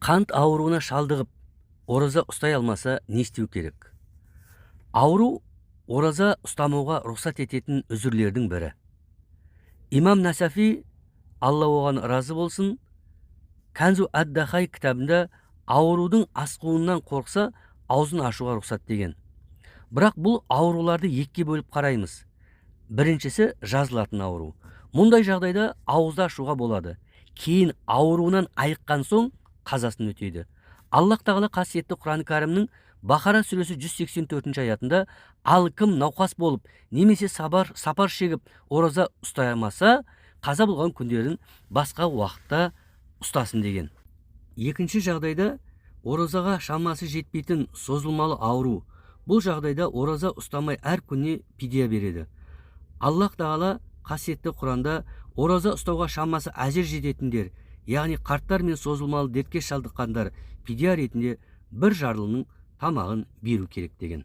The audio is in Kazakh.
Қант ауруына шалдығып, ораза ұстай алмаса не істеу керек? Ауру ораза ұстамауға рұқсат ететін үзірлердің бірі. Имам Насафи, Алла оған разы болсын, Канзу ад-Дахай кітабында аурудың асқуынан қорқса, аузын ашуға рұқсат деген. Бірақ бұл ауруларды екіге бөліп қараймыз. Біріншісі жазылатын ауру. Мұндай жағдайда ауызды ашуға болады. Кейін ауруынан айыққан соң қазасын өтейді. Аллах тағала қасиетті Құран кәрімнің Бақара сүресі 184 аятында ал кім науқас болып немесе сапар шегіп ораза ұстай алмаса, қаза болған күндерін басқа уақытта ұстасын деген. Екінші жағдайда оразаға шамасы жетпейтін созылмалы ауру. Бұл жағдайда ораза ұстамай әр күніне пидия береді. Аллах тағала қасиетті Құранда ораза ұстауға шамасы әзер жететіндер, яғни қарттар мен созылмалы дертке шалдыққандар пидия ретінде бір жарлының тамағын беру керек деген.